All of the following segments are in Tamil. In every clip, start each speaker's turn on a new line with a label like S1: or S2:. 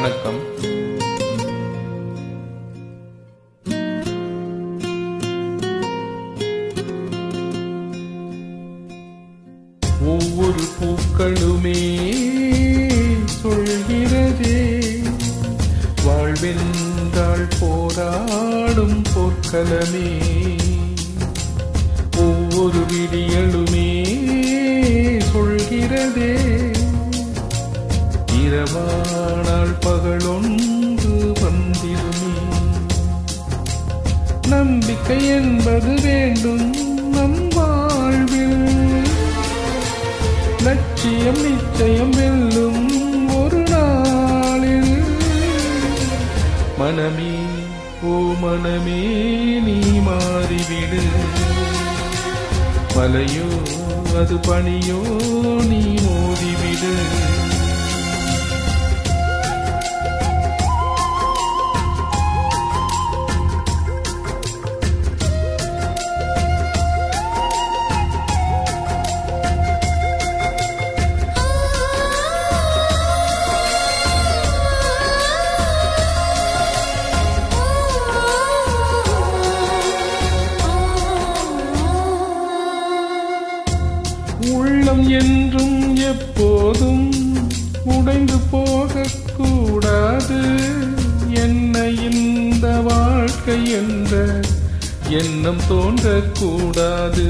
S1: வணக்கம். ஒவ்வொரு பூக்களுமே சொல்கிறதே, வாழ்வென்றால் போராடும் போர்க்களமே. ஒவ்வொரு விடியலுமே சொல்கிறதே, இரவானால் பகலொன்று வந்திருமே. நம்பிக்கை என்பது வேண்டும் நம் வாழ்வில், லட்சியம் நிச்சயம் வெல்லும் ஒரு நாளில். மனமே ஓ மனமே நீ மாறிவிடு, மலையோ அது பனியோ நீ மோதிவிடு. உள்ளம் என்றும் எப்போதும் உடைந்து போகக்கூடாது. என்ன இந்த வாழ்க்கை என்ற எண்ணம் தோன்றக்கூடாது.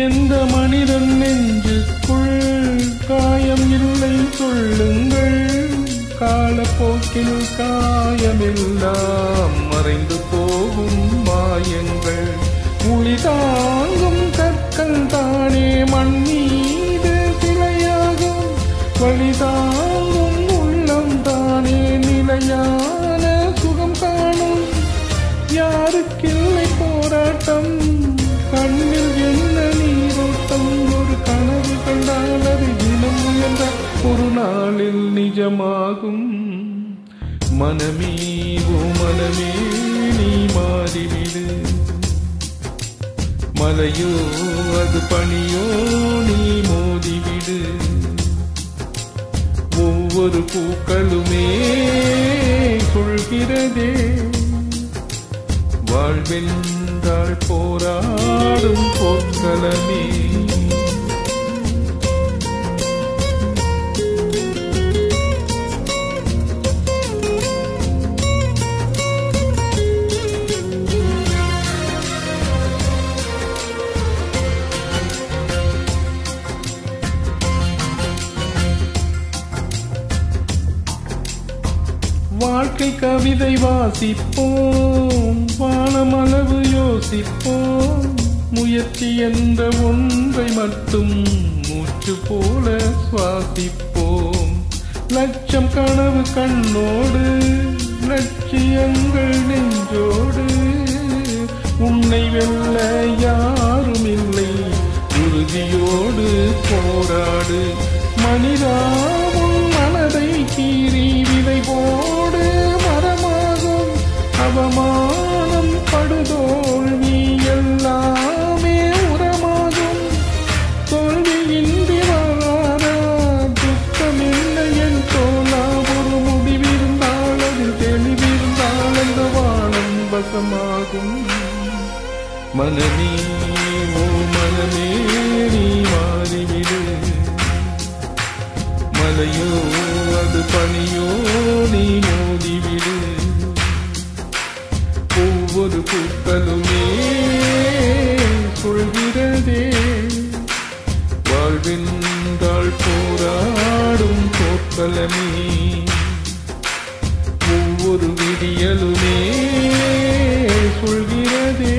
S1: எந்த மனிதன் நெஞ்சுக்குள் காயம் இல்லை சொல்லுங்கள், காலப்போக்கில் காயமெல்லாம் மறைந்து போகும் மாயங்கள். ஒளி தாங்கும் கற்கள் தானே மண் மீது சிலையாகும், வழி தாங்கும் உள்ளம் தானே நிலையான சுகம் காணும். யாருக்கில்லை போராட்டம், கண்ணில் என்ன நீரோட்டம். ஒரு கனவு கண்டால் அது தினம் முயன்ற ஒரு நாளில் நிஜமாகும். மனமே ஓ மனமே நீ மாறிவிடு, மலையோ அது பனியோ நீ மோதிவிடு. ஒவ்வொரு பூக்களுமே சொல்கிறதே, வாழ்வென்றால் போராடும் போர்க்களமே. வாழ்க்கை கவிதை வாசிப்போம், வானமளவு யோசிப்போம். முயற்சி என்ற ஒன்றை மட்டும் மூச்சு போல சுவாசிப்போம். லட்சம் கனவு கண்ணோடு, லட்சியங்கள் நெஞ்சோடு. உன்னை வெல்ல யாரும் இல்லை, உறுதியோடு போராடு. மனிதாவும் மனதை கீறி விதை போடு, மரமாகும். அவமானம் படுதோல்வி எல்லாமே உரமாகும். தோல்வியின்றி வராத துக்கம் என்ன என் தோலா. ஒரு முடிவிருந்தால் அதில் தெளிவிருந்தால் அந்த வானம் வசமாகும். மனமே ஓ மனமே நீ மாறிவிடு, மலையோ அது பனியோ நீ மோதிவிடு. ஒவ்வொரு பூக்களுமே சொல்கிறதே, வாழ்வென்றால் போராடும் போர்க்களமே. ஒவ்வொரு விடியலுமே சொல்கிறதே,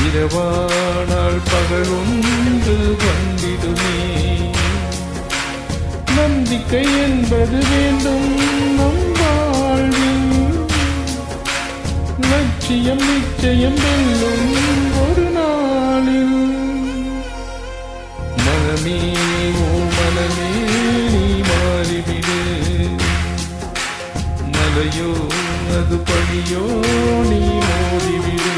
S1: இரவானால் பகலொன்று வந்திடுமே. நம்பிக்கை என்பது வேண்டும் நம் வாழ்வில், லட்சியம் நிச்சயம் வெல்லும் ஒரு நாளில். மனமே ஓ மனமே நீ மாறிவிடு, மலையோ அது பனியோ நீ மோதிவிடு.